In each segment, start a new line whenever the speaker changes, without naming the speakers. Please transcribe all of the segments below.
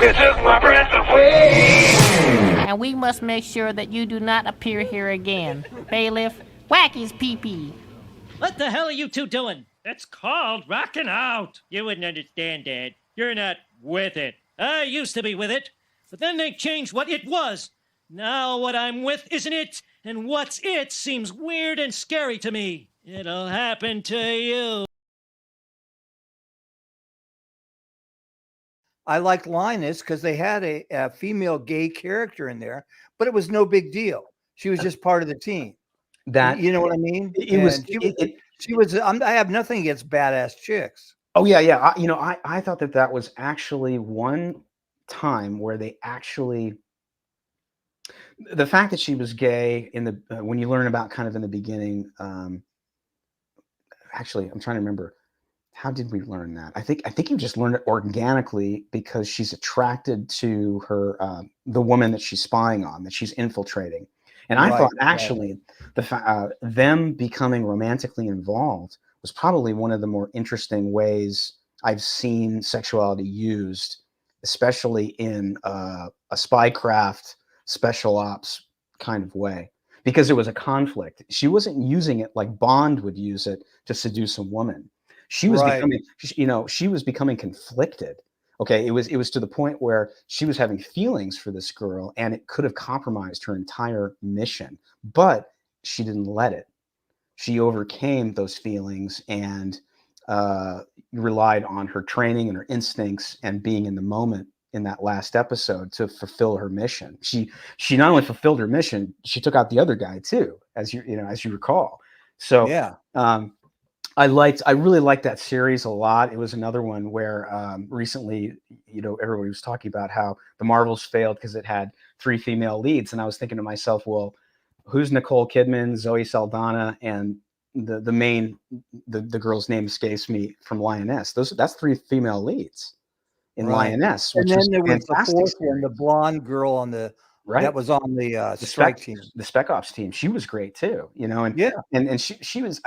It took my breath away.
And we must make sure that you do not appear here again. Bailiff, whack his pee-pee.
What the hell are you two doing? It's called rocking out. You wouldn't understand, Dad. You're not with it. I used to be with it, but then they changed what it was. Now what I'm with isn't it, and what's it seems weird and scary to me. It'll happen to you.
I liked Lioness because they had a female gay character in there, but it was no big deal. She was just part of the team.
That
You know what I mean?
it was.
And she was. I have nothing against badass chicks.
Oh yeah, yeah. I thought that was actually one time where they actually, the fact that she was gay in the when you learn about kind of in the beginning. Actually, I'm trying to remember. How did we learn that? I think you just learned it organically because she's attracted to her the woman that she's spying on, that she's infiltrating. And I thought actually them becoming romantically involved was probably one of the more interesting ways I've seen sexuality used, especially in a spycraft special ops kind of way, because it was a conflict. She wasn't using it like Bond would use it to seduce a woman. She was becoming, she was becoming conflicted. Okay, it was to the point where she was having feelings for this girl, and it could have compromised her entire mission. But she didn't let it. She overcame those feelings and relied on her training and her instincts and being in the moment in that last episode to fulfill her mission. She not only fulfilled her mission, she took out the other guy too, as you recall. So
yeah.
I really liked that series a lot. It was another one where recently, everybody was talking about how the Marvels failed because it had 3 female leads. And I was thinking to myself, well, who's Nicole Kidman, Zoe Saldana, and the girl's name escapes me from Lioness. That's 3 female leads in Lioness.
And then there was the 4th one, the blonde girl on the that was on the strike team,
the Spec Ops team. She was great too, and she was,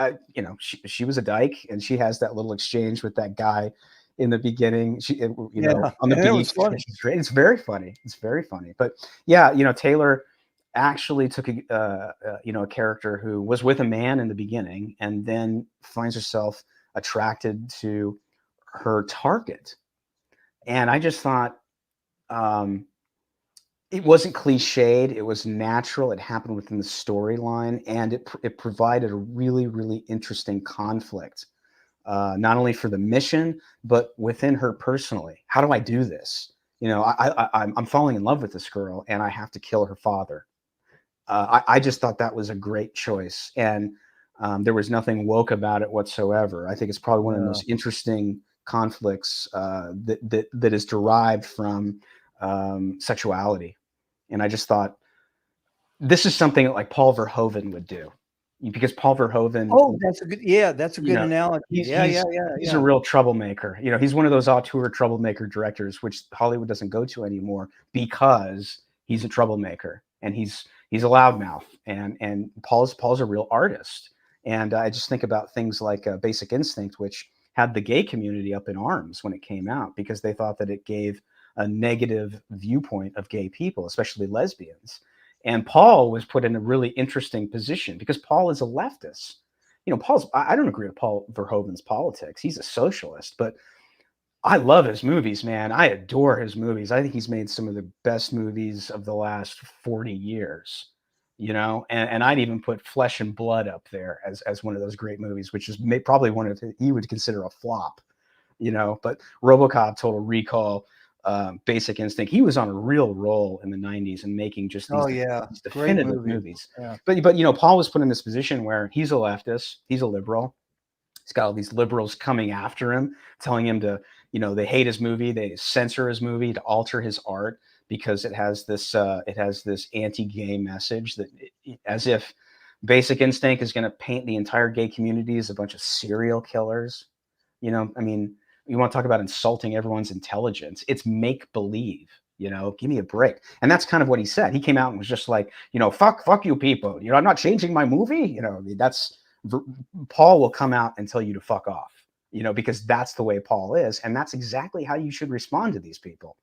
she was a dyke, and she has that little exchange with that guy in the beginning. On the beach. She's great. It's very funny. But yeah, Taylor actually took a character who was with a man in the beginning, and then finds herself attracted to her target. And I just thought, it wasn't cliched. It was natural. It happened within the storyline, and it provided a really, really interesting conflict, not only for the mission, but within her personally. How do I do this? I'm falling in love with this girl, and I have to kill her father. I just thought that was a great choice, and there was nothing woke about it whatsoever. I think it's probably one of the most interesting conflicts that is derived from sexuality. And I just thought this is something that like Paul Verhoeven would do, because Paul Verhoeven.
Oh, that's a good analogy. He's
a real troublemaker. He's one of those auteur troublemaker directors, which Hollywood doesn't go to anymore because he's a troublemaker and he's a loudmouth. And Paul's a real artist. And I just think about things like Basic Instinct, which had the gay community up in arms when it came out because they thought that it gave a negative viewpoint of gay people, especially lesbians. And Paul was put in a really interesting position because Paul is a leftist. I don't agree with Paul Verhoeven's politics. He's a socialist, but I love his movies, man. I adore his movies. I think he's made some of the best movies of the last 40 years, and I'd even put Flesh and Blood up there as one of those great movies, which is probably one of he would consider a flop, but RoboCop, Total Recall, Basic Instinct. He was on a real roll in the 90s and making just these definitive movies. Yeah. But Paul was put in this position where he's a leftist, he's a liberal. He's got all these liberals coming after him, telling him to, they hate his movie, they censor his movie, to alter his art because it has this anti-gay message that, as if Basic Instinct is going to paint the entire gay community as a bunch of serial killers. You want to talk about insulting everyone's intelligence? It's make believe, give me a break. And that's kind of what he said. He came out and was just like, fuck you people. I'm not changing my movie. That's Paul will come out and tell you to fuck off, because that's the way Paul is. And that's exactly how you should respond to these people.